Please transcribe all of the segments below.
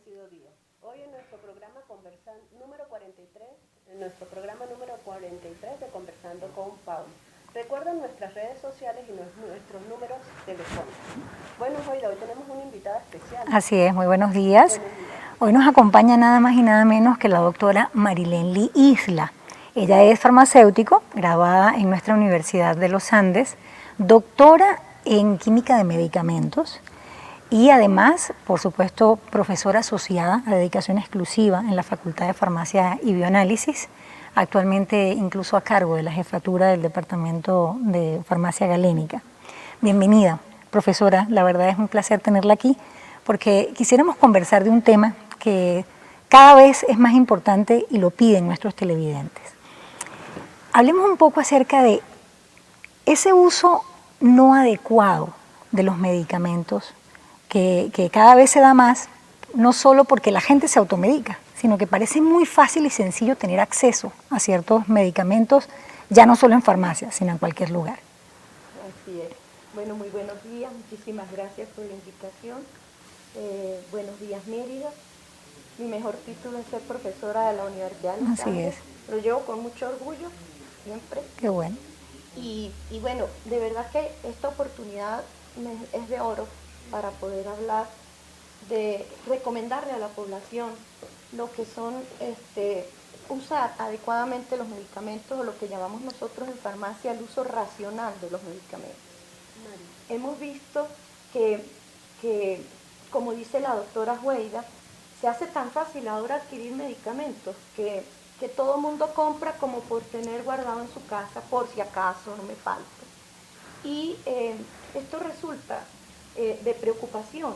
bendecido día. Hoy en nuestro programa número 43, en nuestro programa número 43 de Conversando con Paula. Recuerden nuestras redes sociales y nuestros números telefónicos. Bueno, Joyda, hoy tenemos una invitada especial. Así es, muy buenos días. Buenos días. Hoy nos acompaña nada más y nada menos que la doctora Marilenly Isla. Ella es farmacéutico, graduada en nuestra Universidad de los Andes, doctora en química de medicamentos y además, por supuesto, profesora asociada a dedicación exclusiva en la Facultad de Farmacia y Bioanálisis, actualmente incluso a cargo de la jefatura del Departamento de Farmacia Galénica. Bienvenida, profesora, la verdad es un placer tenerla aquí porque quisiéramos conversar de un tema que cada vez es más importante y lo piden nuestros televidentes. Hablemos un poco acerca de ese uso no adecuado de los medicamentos que cada vez se da más, no solo porque la gente se automedica, sino que parece muy fácil y sencillo tener acceso a ciertos medicamentos, ya no solo en farmacia, sino en cualquier lugar. Así es. Bueno, muy buenos días, muchísimas gracias por la invitación. Buenos días, Mérida. Mi mejor título es ser profesora de la Universidad de los Andes. Lo llevo con mucho orgullo, siempre. Qué bueno. Y bueno, de verdad que esta oportunidad es de oro para poder hablar de recomendarle a la población lo que son usar adecuadamente los medicamentos, o lo que llamamos nosotros en farmacia el uso racional de los medicamentos. Hemos visto que, como dice la doctora Joyda, se hace tan fácil ahora adquirir medicamentos que todo mundo compra como por tener guardado en su casa, por si acaso no me falta. Y esto resulta de preocupación,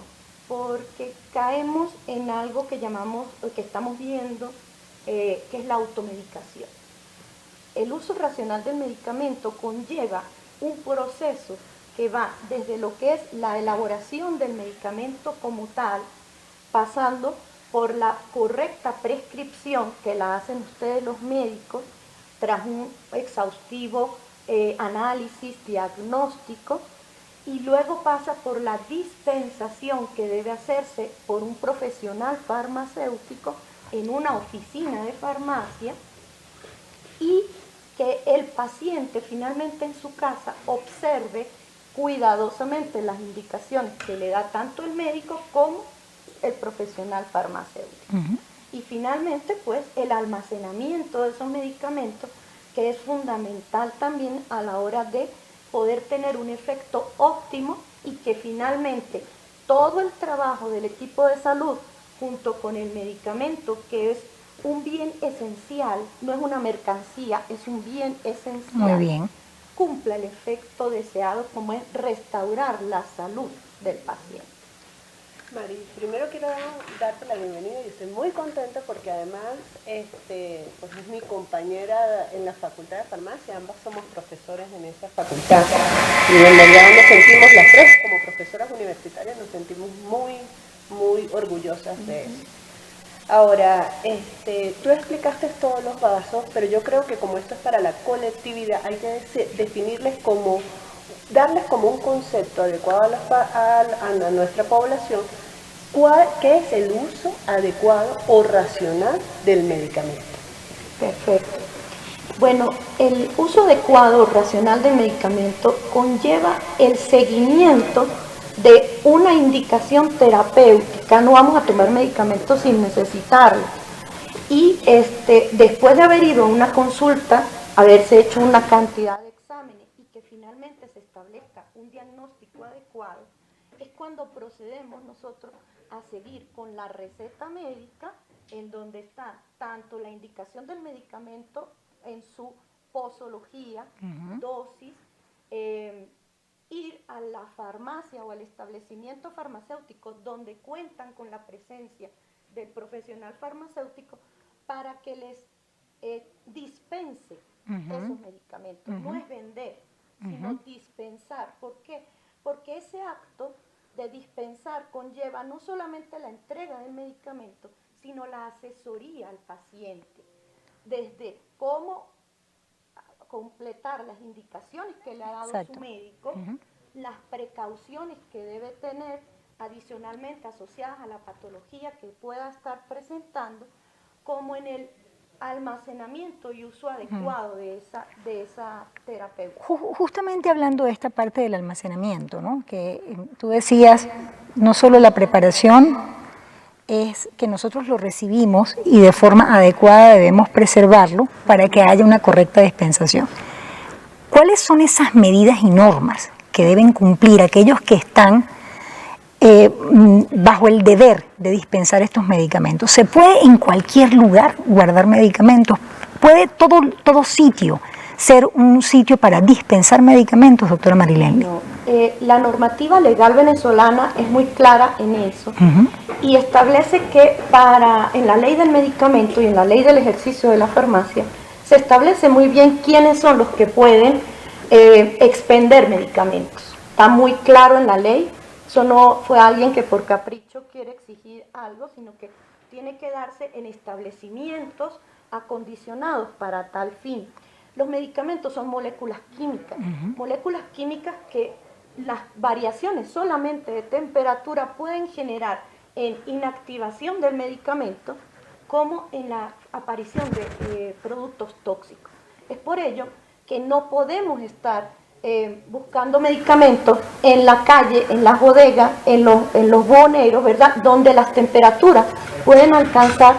porque caemos en algo que estamos viendo, que es la automedicación. El uso racional del medicamento conlleva un proceso que va desde lo que es la elaboración del medicamento como tal, pasando por la correcta prescripción que la hacen ustedes los médicos tras un exhaustivo análisis diagnóstico, y luego pasa por la dispensación que debe hacerse por un profesional farmacéutico en una oficina de farmacia, y que el paciente finalmente en su casa observe cuidadosamente las indicaciones que le da tanto el médico como el profesional farmacéutico. Y finalmente, pues, el almacenamiento de esos medicamentos, que es fundamental también a la hora de poder tener un efecto óptimo, y que finalmente todo el trabajo del equipo de salud junto con el medicamento, que es un bien esencial, no es una mercancía, es un bien esencial. Muy bien. Cumpla el efecto deseado, como es restaurar la salud del paciente. Mari, primero quiero darte la bienvenida y estoy muy contenta porque además pues es mi compañera en la Facultad de Farmacia, ambas somos profesores en esa facultad y en verdad nos sentimos las tres como profesoras universitarias, nos sentimos muy, muy orgullosas de eso. Ahora, tú explicaste todos los vasos, pero yo creo que como esto es para la colectividad, hay que definirles como, darles como un concepto adecuado a nuestra población, ¿qué es el uso adecuado o racional del medicamento? Perfecto. Bueno, el uso adecuado o racional del medicamento conlleva el seguimiento de una indicación terapéutica. No vamos a tomar medicamentos sin necesitarlo. Y después de haber ido a una consulta, haberse hecho una cantidad de exámenes y que finalmente se establezca un diagnóstico adecuado, es cuando procedemos nosotros a seguir con la receta médica, en donde está tanto la indicación del medicamento en su posología, dosis, ir a la farmacia o al establecimiento farmacéutico donde cuentan con la presencia del profesional farmacéutico para que les dispense esos medicamentos. No es vender, sino dispensar. ¿Por qué? Porque ese acto de dispensar conlleva no solamente la entrega del medicamento, sino la asesoría al paciente, desde cómo completar las indicaciones que le ha dado su médico, las precauciones que debe tener adicionalmente asociadas a la patología que pueda estar presentando, como en el almacenamiento y uso adecuado de esa terapeuta. Justamente hablando de esta parte del almacenamiento, ¿no? Que tú decías, no solo la preparación, es que nosotros lo recibimos y de forma adecuada debemos preservarlo para que haya una correcta dispensación. ¿Cuáles son esas medidas y normas que deben cumplir aquellos que están bajo el deber de dispensar estos medicamentos? ¿Se puede en cualquier lugar guardar medicamentos? ¿Puede todo sitio ser un sitio para dispensar medicamentos, doctora Marilén? No, la normativa legal venezolana es muy clara en eso y establece que en la ley del medicamento y en la ley del ejercicio de la farmacia se establece muy bien quiénes son los que pueden expender medicamentos. Está muy claro en la ley. Eso no fue alguien que por capricho quiere exigir algo, sino que tiene que darse en establecimientos acondicionados para tal fin. Los medicamentos son moléculas químicas que las variaciones solamente de temperatura pueden generar en inactivación del medicamento como en la aparición de productos tóxicos. Es por ello que no podemos estar buscando medicamentos en la calle, en las bodegas, en los boneros, ¿verdad? Donde las temperaturas pueden alcanzar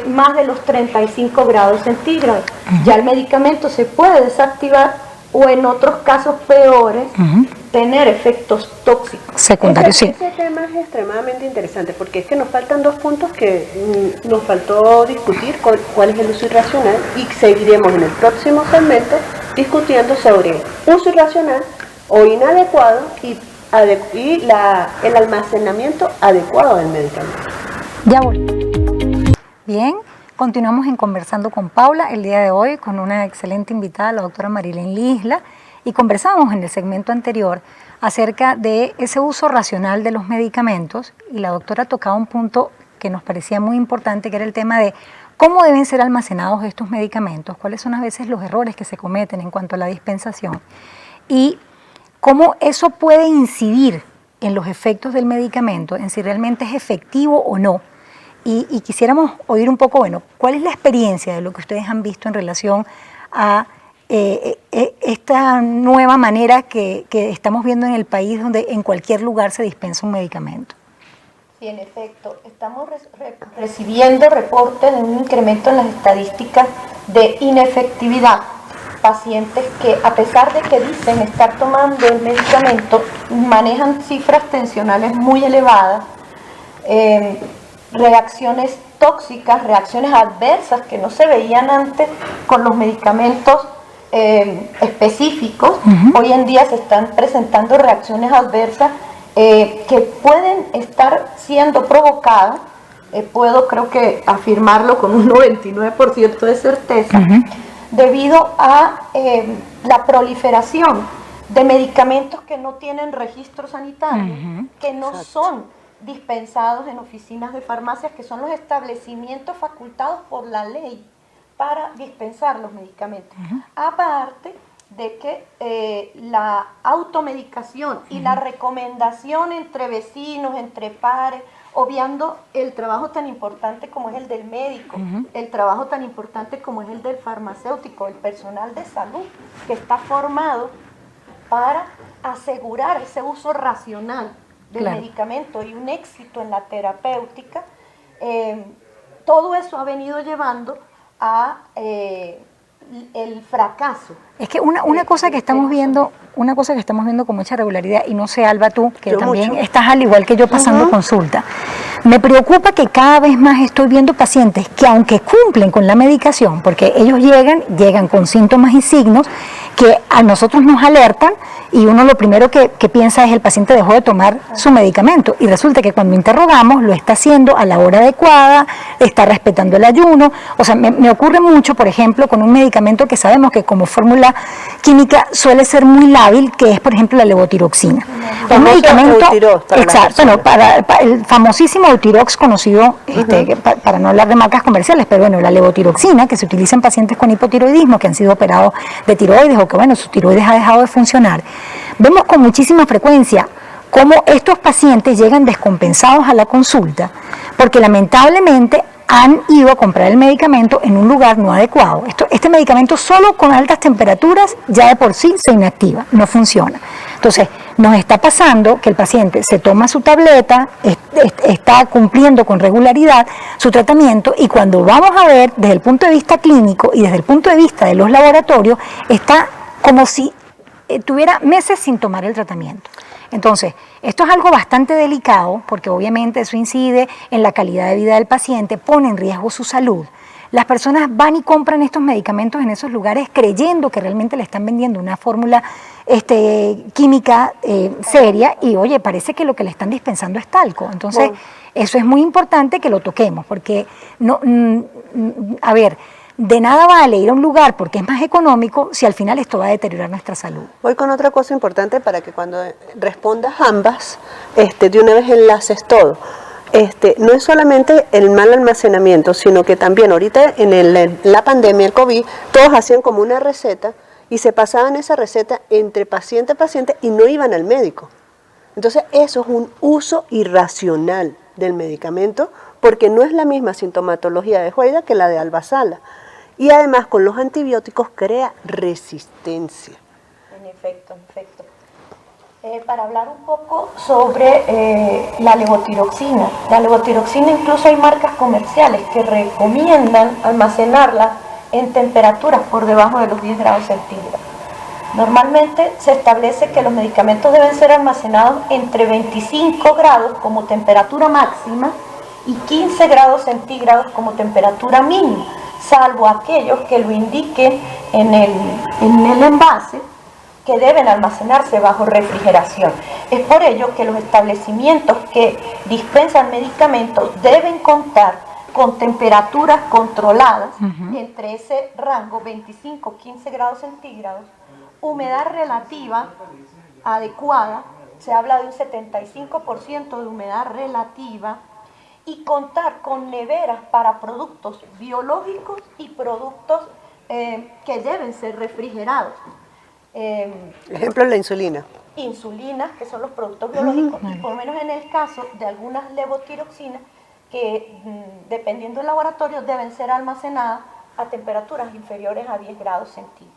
más de los 35 grados centígrados. Ya el medicamento se puede desactivar o en otros casos peores tener efectos tóxicos. Secundarios, sí. Ese tema es extremadamente interesante porque es que nos faltan dos puntos que nos faltó discutir, cuál es el uso irracional, y seguiremos en el próximo segmento discutiendo sobre uso irracional o inadecuado y el almacenamiento adecuado del medicamento. Ya voy. Bien, continuamos en Conversando con Paula el día de hoy con una excelente invitada, la doctora Marilén Isla, y conversábamos en el segmento anterior acerca de ese uso racional de los medicamentos y la doctora tocaba un punto que nos parecía muy importante, que era el tema de cómo deben ser almacenados estos medicamentos, cuáles son a veces los errores que se cometen en cuanto a la dispensación y cómo eso puede incidir en los efectos del medicamento, en si realmente es efectivo o no. Y quisiéramos oír un poco, bueno, ¿cuál es la experiencia de lo que ustedes han visto en relación a esta nueva manera que estamos viendo en el país donde en cualquier lugar se dispensa un medicamento? Sí, en efecto, estamos recibiendo reportes de un incremento en las estadísticas de inefectividad. Pacientes que a pesar de que dicen estar tomando el medicamento, manejan cifras tensionales muy elevadas, reacciones tóxicas, reacciones adversas que no se veían antes con los medicamentos específicos. Hoy en día se están presentando reacciones adversas que pueden estar siendo provocadas, creo que afirmarlo con un 99% de certeza, debido a la proliferación de medicamentos que no tienen registro sanitario, que no son dispensados en oficinas de farmacias, que son los establecimientos facultados por la ley para dispensar los medicamentos. Aparte de que la automedicación y la recomendación entre vecinos, entre pares, obviando el trabajo tan importante como es el del médico, el trabajo tan importante como es el del farmacéutico, el personal de salud que está formado para asegurar ese uso racional del medicamento y un éxito en la terapéutica. Todo eso ha venido llevando a el fracaso. Es que una cosa que estamos viendo, con mucha regularidad, y no sé, Alba, tú, que yo también mucho. Estás al igual que yo pasando consulta, me preocupa que cada vez más estoy viendo pacientes que aunque cumplen con la medicación, porque ellos llegan con síntomas y signos que a nosotros nos alertan y uno lo primero que piensa es el paciente dejó de tomar su medicamento y resulta que cuando interrogamos lo está haciendo a la hora adecuada, está respetando el ayuno. O sea, me ocurre mucho, por ejemplo, con un medicamento que sabemos que como fórmula química suele ser muy lábil, que es, por ejemplo, la levotiroxina. Un medicamento, exacto, bueno, para el famosísimo Eutirox conocido, para no hablar de marcas comerciales, pero bueno, la levotiroxina, que se utiliza en pacientes con hipotiroidismo, que han sido operados de tiroides o que, bueno, su tiroides ha dejado de funcionar. Vemos con muchísima frecuencia cómo estos pacientes llegan descompensados a la consulta porque lamentablemente han ido a comprar el medicamento en un lugar no adecuado. Este medicamento solo con altas temperaturas ya de por sí se inactiva, no funciona. Entonces, nos está pasando que el paciente se toma su tableta, está cumpliendo con regularidad su tratamiento y cuando vamos a ver desde el punto de vista clínico y desde el punto de vista de los laboratorios, está como si tuviera meses sin tomar el tratamiento. Entonces, esto es algo bastante delicado porque obviamente eso incide en la calidad de vida del paciente, pone en riesgo su salud. Las personas van y compran estos medicamentos en esos lugares creyendo que realmente le están vendiendo una fórmula química seria y oye, parece que lo que le están dispensando es talco. Entonces, eso es muy importante que lo toquemos porque, a ver, de nada vale ir a un lugar porque es más económico si al final esto va a deteriorar nuestra salud. Voy con otra cosa importante para que cuando respondas ambas, de una vez enlaces todo. No es solamente el mal almacenamiento, sino que también ahorita en la pandemia, el COVID, todos hacían como una receta y se pasaban esa receta entre paciente a paciente y no iban al médico. Entonces eso es un uso irracional del medicamento porque no es la misma sintomatología de Joyda que la de Albazala. Y además con los antibióticos crea resistencia. En efecto, en efecto. Para hablar un poco sobre la levotiroxina. La levotiroxina incluso hay marcas comerciales que recomiendan almacenarla en temperaturas por debajo de los 10 grados centígrados. Normalmente se establece que los medicamentos deben ser almacenados entre 25 grados como temperatura máxima y 15 grados centígrados como temperatura mínima, salvo aquellos que lo indiquen en el envase, que deben almacenarse bajo refrigeración. Es por ello que los establecimientos que dispensan medicamentos deben contar con temperaturas controladas entre ese rango 25-15 grados centígrados, humedad relativa adecuada, se habla de un 75% de humedad relativa, y contar con neveras para productos biológicos y productos que deben ser refrigerados. Ejemplo, la insulina. Insulinas, que son los productos biológicos, y por lo menos en el caso de algunas levotiroxinas, que dependiendo del laboratorio deben ser almacenadas a temperaturas inferiores a 10 grados centígrados.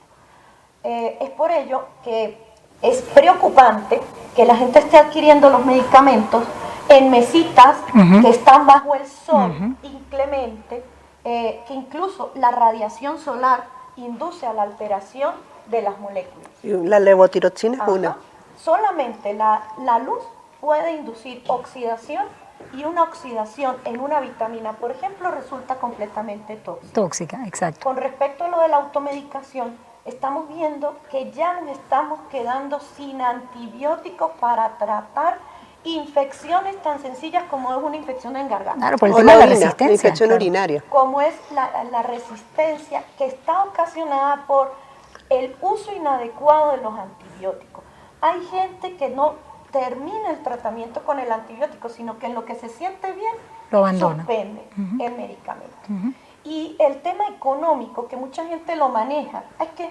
Es por ello que es preocupante que la gente esté adquiriendo los medicamentos en mesitas que están bajo el sol inclemente, que incluso la radiación solar induce a la alteración de las moléculas. Y la levotiroxina es una. Solamente la luz puede inducir oxidación y una oxidación en una vitamina, por ejemplo, resulta completamente tóxica. Tóxica, exacto. Con respecto a lo de la automedicación, estamos viendo que ya nos estamos quedando sin antibióticos para tratar infecciones tan sencillas como es una infección en garganta. Claro, por el tema de la resistencia. La infección urinaria. Como es la resistencia que está ocasionada por el uso inadecuado de los antibióticos. Hay gente que no termina el tratamiento con el antibiótico, sino que en lo que se siente bien, lo abandona. Suspende el medicamento. Y el tema económico, que mucha gente lo maneja, es que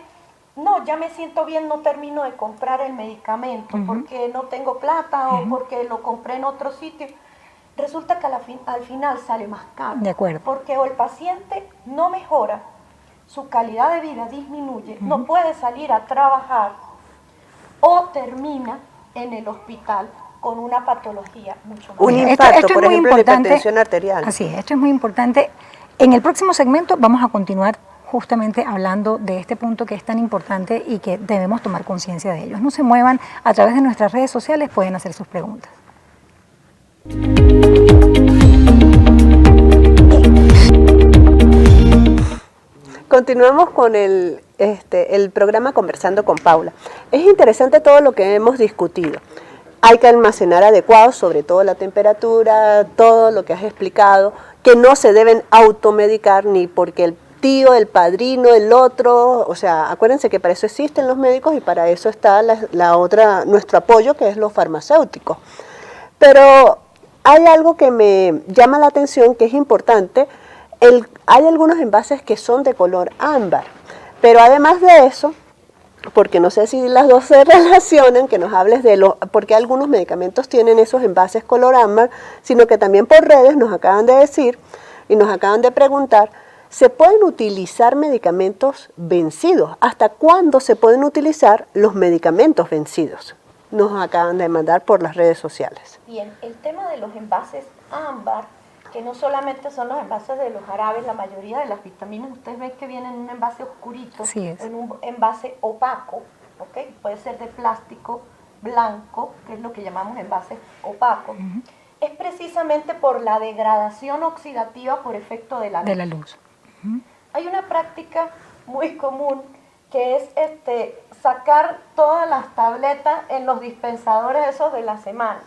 no, ya me siento bien, no termino de comprar el medicamento porque no tengo plata o porque lo compré en otro sitio. Resulta que al final sale más caro. De acuerdo. Porque o el paciente no mejora, su calidad de vida disminuye, no puede salir a trabajar o termina en el hospital con una patología mucho más. Un infarto, por ejemplo, de hipertensión arterial. Así es, esto es muy importante. En el próximo segmento vamos a continuar justamente hablando de este punto que es tan importante y que debemos tomar conciencia de ellos. No se muevan, a través de nuestras redes sociales pueden hacer sus preguntas. Continuamos con el programa Conversando con Paula. Es interesante todo lo que hemos discutido. Hay que almacenar adecuado, sobre todo la temperatura, todo lo que has explicado, que no se deben automedicar ni porque el tío, el padrino, el otro, o sea, acuérdense que para eso existen los médicos y para eso está nuestro apoyo, que es los farmacéuticos. Pero hay algo que me llama la atención, que es importante. Hay algunos envases que son de color ámbar, pero además de eso, porque no sé si las dos se relacionan, que nos hables de porque algunos medicamentos tienen esos envases color ámbar, sino que también por redes nos acaban de decir y nos acaban de preguntar, ¿se pueden utilizar medicamentos vencidos? ¿Hasta cuándo se pueden utilizar los medicamentos vencidos? Nos acaban de mandar por las redes sociales. Bien, el tema de los envases ámbar, que no solamente son los envases de los jarabes, la mayoría de las vitaminas, ustedes ven que vienen en un envase oscurito, en un envase opaco, ¿ok? Puede ser de plástico blanco, que es lo que llamamos envases opacos. Es precisamente por la degradación oxidativa por efecto de la luz. De la luz. Hay una práctica muy común que es sacar todas las tabletas en los dispensadores esos de la semana.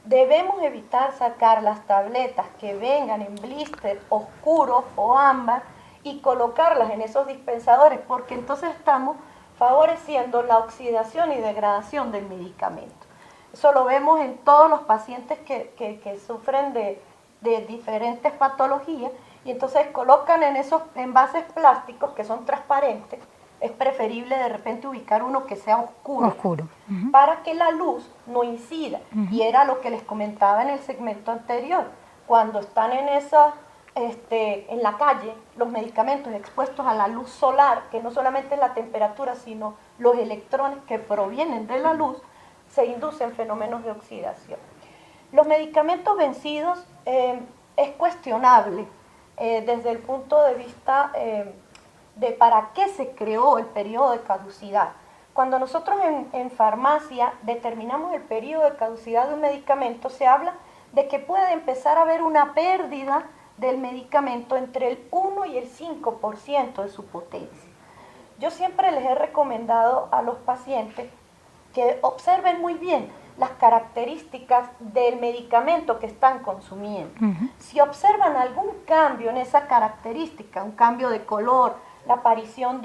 Debemos evitar sacar las tabletas que vengan en blister oscuros o ámbar y colocarlas en esos dispensadores, porque entonces estamos favoreciendo la oxidación y degradación del medicamento. Eso lo vemos en todos los pacientes que sufren de diferentes patologías, y entonces colocan en esos envases plásticos que son transparentes. Es preferible de repente ubicar uno que sea oscuro. Para que la luz no incida. Y era lo que les comentaba en el segmento anterior. Cuando están en la calle, los medicamentos expuestos a la luz solar, que no solamente es la temperatura, sino los electrones que provienen de la luz, se inducen fenómenos de oxidación. Los medicamentos vencidos es cuestionable desde el punto de vista de para qué se creó el periodo de caducidad. Cuando nosotros en farmacia determinamos el periodo de caducidad de un medicamento, se habla de que puede empezar a haber una pérdida del medicamento entre el 1 y el 5% de su potencia. Yo siempre les he recomendado a los pacientes que observen muy bien las características del medicamento que están consumiendo. Si observan algún cambio en esa característica, un cambio de color, la aparición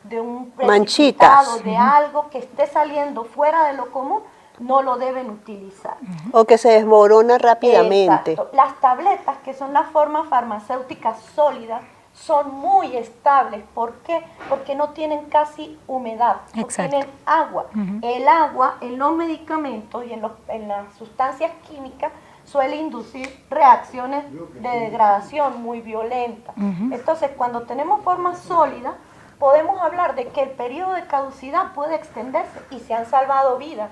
de un manchitas, de algo que esté saliendo fuera de lo común, no lo deben utilizar. O que se desmorona rápidamente. Exacto. Las tabletas, que son las formas farmacéuticas sólidas, son muy estables. ¿Por qué? Porque no tienen casi humedad, no tienen agua. El agua en los medicamentos y en las sustancias químicas suele inducir reacciones de degradación muy violentas. Entonces, cuando tenemos formas sólidas, podemos hablar de que el periodo de caducidad puede extenderse y se han salvado vidas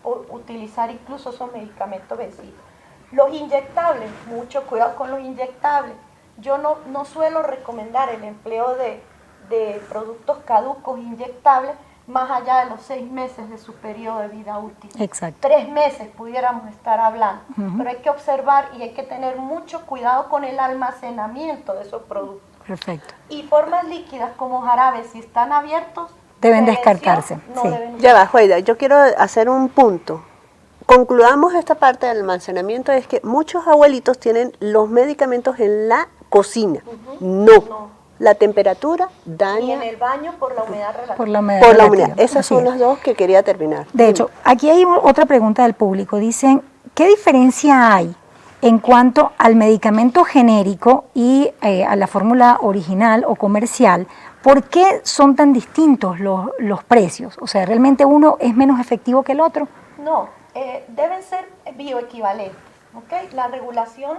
por utilizar incluso esos medicamentos vencidos. Los inyectables, mucho cuidado con los inyectables. Yo no suelo recomendar el empleo de productos caducos inyectables más allá de los 6 meses de su periodo de vida útil. 3 meses pudiéramos estar hablando, pero hay que observar y hay que tener mucho cuidado con el almacenamiento de esos productos. Y formas líquidas como jarabes, si están abiertos, deben descartarse. Ya va, Juaida, yo quiero hacer un punto. Concluamos esta parte del almacenamiento, es que muchos abuelitos tienen los medicamentos en la cocina. No. La temperatura daña. Y en el baño por la humedad relativa. Por la humedad. Esas son las dos que quería terminar. De hecho, aquí hay otra pregunta del público. Dicen, ¿qué diferencia hay en cuanto al medicamento genérico y a la fórmula original o comercial? ¿Por qué son tan distintos los precios? O sea, ¿realmente uno es menos efectivo que el otro? No, deben ser bioequivalentes. ¿Okay? La regulación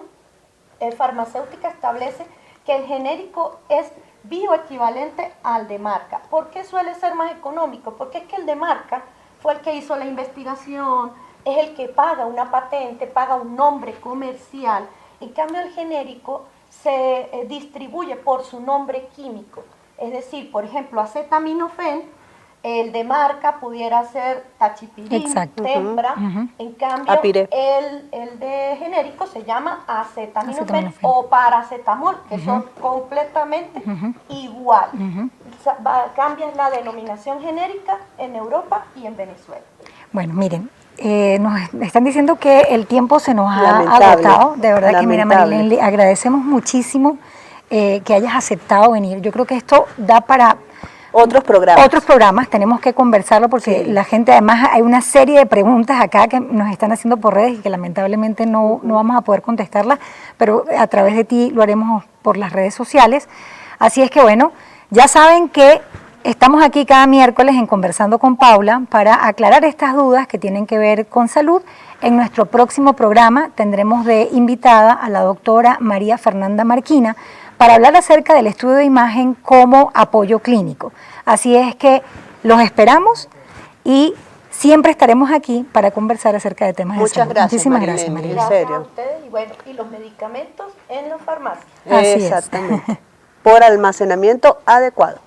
farmacéutica establece que el genérico es bioequivalente al de marca. ¿Por qué suele ser más económico? Porque es que el de marca fue el que hizo la investigación, es el que paga una patente, paga un nombre comercial. En cambio, el genérico se distribuye por su nombre químico. Es decir, por ejemplo, acetaminofén, el de marca pudiera ser tachipirín, Tempra, en cambio el de genérico se llama acetaminofén o paracetamol, que son completamente igual. Cambias la denominación genérica en Europa y en Venezuela. Bueno, miren, nos están diciendo que el tiempo se nos ha agotado. De verdad que, mira, Marilén, agradecemos muchísimo que hayas aceptado venir. Yo creo que esto da para otros programas, tenemos que conversarlo porque la gente, además hay una serie de preguntas acá que nos están haciendo por redes y que lamentablemente no vamos a poder contestarlas, pero a través de ti lo haremos por las redes sociales. Así es que bueno, ya saben que Estamos aquí cada miércoles en Conversando con Paula para aclarar estas dudas que tienen que ver con salud. En nuestro próximo programa tendremos de invitada a la doctora María Fernanda Marquina para hablar acerca del estudio de imagen como apoyo clínico. Así es que los esperamos y siempre estaremos aquí para conversar acerca de temas de salud. Muchas gracias. Muchísimas Marilena, gracias, María. en Gracias serio. a ustedes y bueno, y los medicamentos en la farmacia. Así es. Exactamente. Por almacenamiento adecuado.